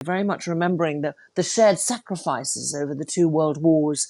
very much remembering the shared sacrifices over the two world wars.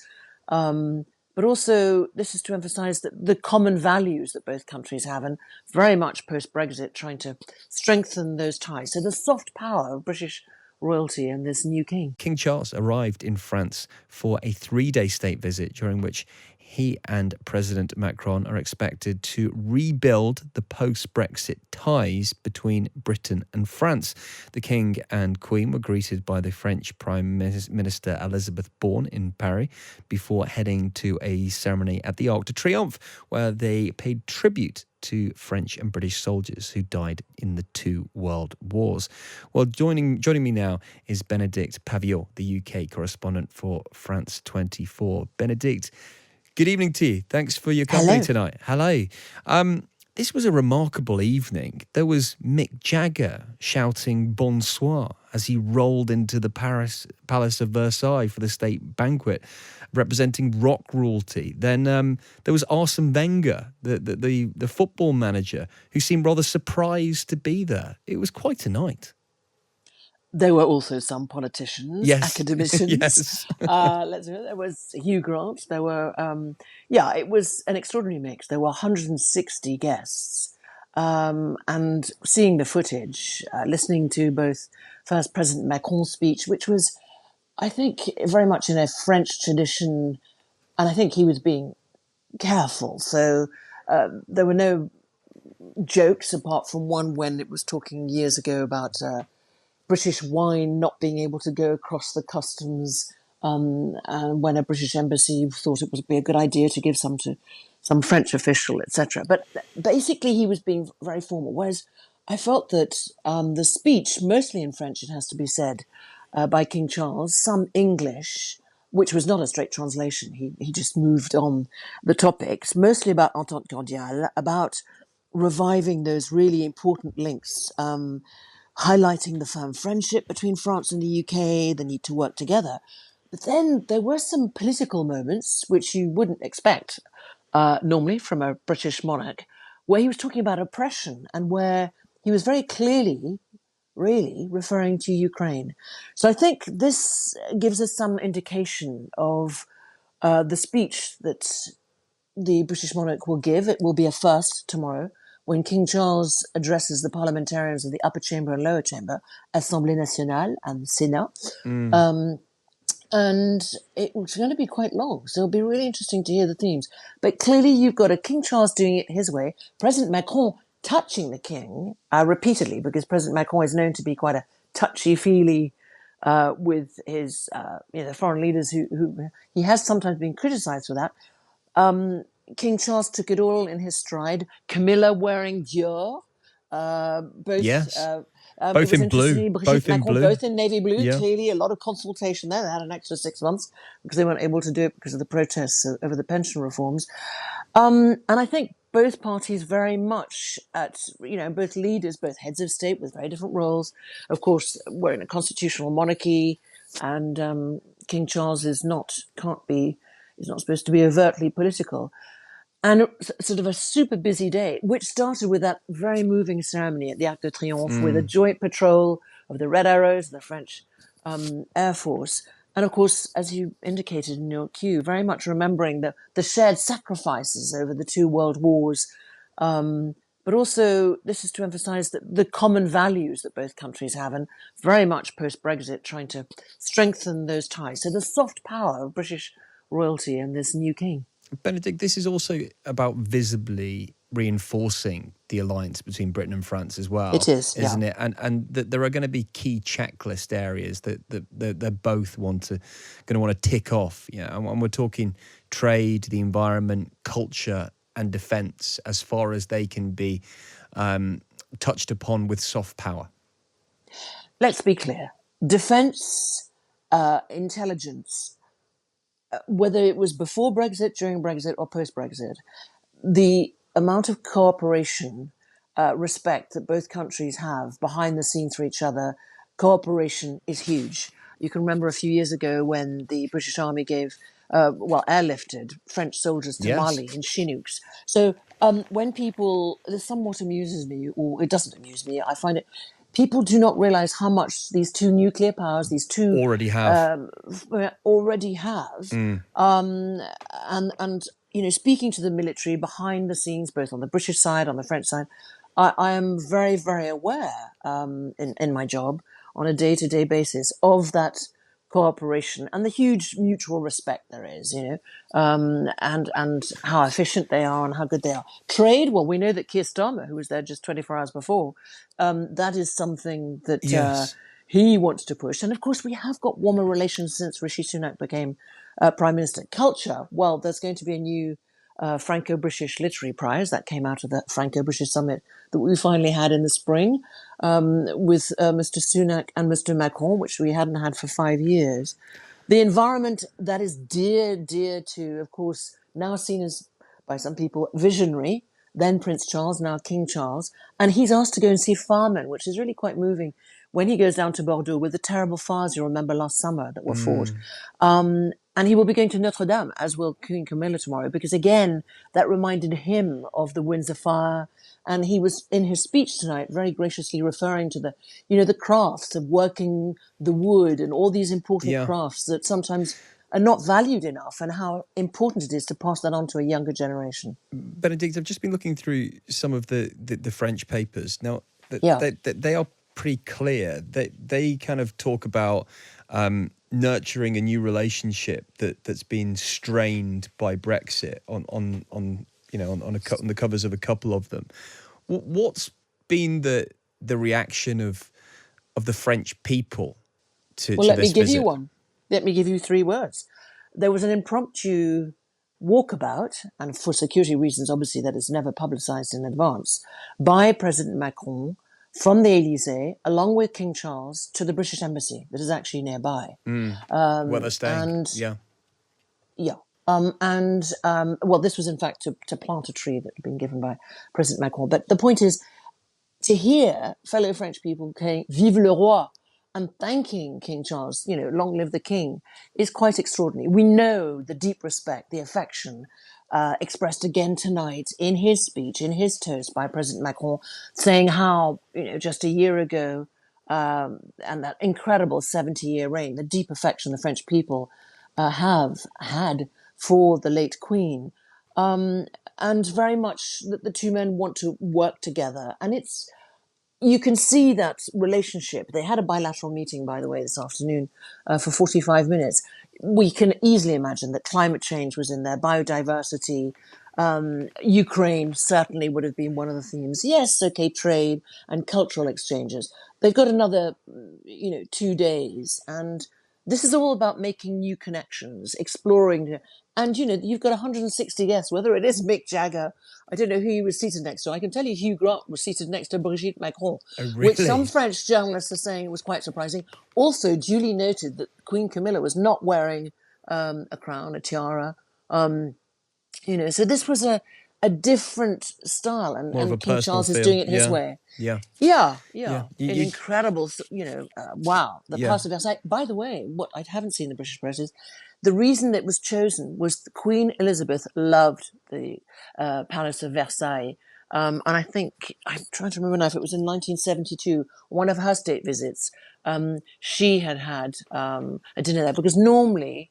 But also, this is to emphasize that the common values that both countries have, and very much post-Brexit, trying to strengthen those ties. So the soft power of British royalty and this new king. King Charles arrived in France for a 3-day state visit, during which he and President Macron are expected to rebuild the post-Brexit ties between Britain and France. The King and Queen were greeted by the French Prime Minister Elizabeth Borne in Paris before heading to a ceremony at the Arc de Triomphe, where they paid tribute to French and British soldiers who died in the two world wars. Well, joining me now is Bénédicte Paviot, the UK correspondent for France 24. Bénédicte, good evening to you. Thanks for your company tonight. Hello. This was a remarkable evening. There was Mick Jagger shouting bonsoir as he rolled into the Palace of Versailles for the state banquet, representing rock royalty. Then there was Arsene Wenger, the football manager, who seemed rather surprised to be there. It was quite a night. There were also some politicians, academicians. Yes. There was Hugh Grant. There were, it was an extraordinary mix. There were 160 guests. And seeing the footage, listening to both first President Macron's speech, which was, I think, very much in a French tradition, and I think he was being careful. So there were no jokes apart from one when it was talking years ago about British wine not being able to go across the customs, and when a British embassy thought it would be a good idea to give some to some French official, etc. But basically, he was being very formal. Whereas I felt that the speech, mostly in French, it has to be said, by King Charles, some English, which was not a straight translation. He just moved on the topics, mostly about Entente Cordiale, about reviving those really important links, highlighting the firm friendship between France and the UK, the need to work together. But then there were some political moments which you wouldn't expect normally from a British monarch, where he was talking about oppression and where he was very clearly, really referring to Ukraine. So I think this gives us some indication of the speech that the British monarch will give. It will be a first tomorrow, when King Charles addresses the parliamentarians of the upper chamber and lower chamber, Assemblée Nationale and Sénat. And it's going to be quite long, so it'll be really interesting to hear the themes. But clearly you've got a King Charles doing it his way, President Macron touching the king repeatedly, because President Macron is known to be quite a touchy-feely with his foreign leaders who he has sometimes been criticised for that. King Charles took it all in his stride. Camilla wearing Dior, both in blue, both in navy blue. Yeah. Clearly, a lot of consultation there. They had an extra 6 months because they weren't able to do it because of the protests over the pension reforms. And I think both parties very much both leaders, both heads of state with very different roles. Of course, we're in a constitutional monarchy, and King Charles is not supposed to be overtly political. And sort of a super busy day, which started with that very moving ceremony at the Arc de Triomphe with a joint patrol of the Red Arrows, the French Air Force. And of course, as you indicated in your cue, very much remembering the shared sacrifices over the two world wars. But also, this is to emphasize the common values that both countries have, and very much post-Brexit, trying to strengthen those ties. So the soft power of British royalty and this new king. Bénédicte, this is also about visibly reinforcing the alliance between Britain and France as well. It is, isn't it? And that there are going to be key checklist areas that they're both going to want to tick off. And we're talking trade, the environment, culture, and defence, as far as they can be touched upon with soft power. Let's be clear: defence, intelligence. Whether it was before Brexit, during Brexit, or post-Brexit, the amount of cooperation, respect that both countries have behind the scenes for each other, cooperation is huge. You can remember a few years ago when the British Army airlifted French soldiers to Mali in Chinooks. So when this somewhat amuses me, or it doesn't amuse me, I find it people do not realize how much these two nuclear powers, these two already have. already have. And speaking to the military behind the scenes, both on the British side, on the French side, I am very, very aware in my job on a day-to-day basis of that cooperation and the huge mutual respect there is, and how efficient they are and how good they are. Trade, well, we know that Keir Starmer, who was there just 24 hours before, that is something that Yes. he wants to push. And of course, we have got warmer relations since Rishi Sunak became Prime Minister. Culture, well, there's going to be a new Franco-British Literary Prize that came out of the Franco-British Summit that we finally had in the spring with Mr. Sunak and Mr. Macron, which we hadn't had for 5 years. The environment that is dear, dear to, of course, now seen as, by some people, visionary, then Prince Charles, now King Charles. And he's asked to go and see firemen, which is really quite moving, when he goes down to Bordeaux with the terrible fires you remember last summer that were fought. And he will be going to Notre Dame, as will Queen Camilla tomorrow, because again, that reminded him of the Windsor fire. And he was, in his speech tonight, very graciously referring to the crafts of working the wood and all these important crafts that sometimes are not valued enough, and how important it is to pass that on to a younger generation. Benedict, I've just been looking through some of the French papers. Now, they are pretty clear. They kind of talk about nurturing a new relationship that's been strained by Brexit on the covers of a couple of them. What's been the reaction of the French people to Well, let this me give visit? you one. Let me give you 3 words. There was an impromptu walkabout, and for security reasons, obviously, that is never publicized in advance, by President Macron from the Élysée, along with King Charles, to the British Embassy that is actually nearby. Where they're staying. Well, this was in fact to plant a tree that had been given by President Macron. But the point is, to hear fellow French people saying "Vive le Roi" and thanking King Charles, long live the King, is quite extraordinary. We know the deep respect, the affection expressed again tonight in his speech, in his toast by President Macron, saying how, just a year ago, and that incredible 70-year reign, the deep affection the French people have had for the late Queen. And very much that the two men want to work together. And you can see that relationship. They had a bilateral meeting, by the way, this afternoon for 45 minutes. We can easily imagine that climate change was in there, biodiversity. Ukraine certainly would have been one of the themes. Yes, okay, trade and cultural exchanges. They've got another, 2 days. And this is all about making new connections, exploring. And, you've got 160 guests, whether it is Mick Jagger. I don't know who he was seated next to. I can tell you Hugh Grant was seated next to Brigitte Macron, Oh, which really? some French journalists are saying was quite surprising. Also, duly noted that Queen Camilla was not wearing a crown, a tiara. So this was a different style, More of a and King personal Charles is feel. doing it his way. Yeah. Yeah. You- An you- incredible, wow. The Yeah. Palace of Versailles. By the way, what I haven't seen in the British press is the reason that was chosen was Queen Elizabeth loved the Palace of Versailles. And I think, I'm trying to remember now if it was in 1972, one of her state visits, she had a dinner there, because normally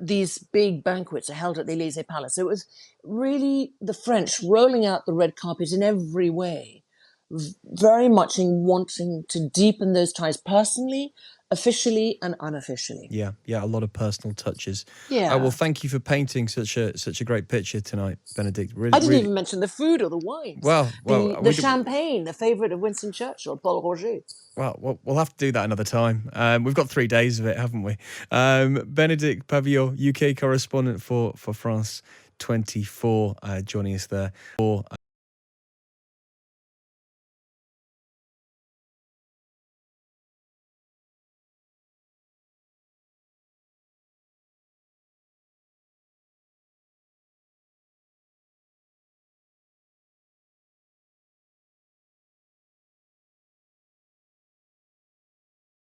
these big banquets are held at the Élysée Palace. So it was really the French rolling out the red carpet in every way, very much in wanting to deepen those ties personally, officially and unofficially. Yeah, a lot of personal touches. Yeah. Well, thank you for painting such a great picture tonight, Benedict. Really, I didn't even mention the food or the wines. Well, the champagne, the favourite of Winston Churchill, Paul Roger. Well, we'll have to do that another time. We've got 3 days of it, haven't we? Benedict Pavillon, UK correspondent for France 24, joining us there.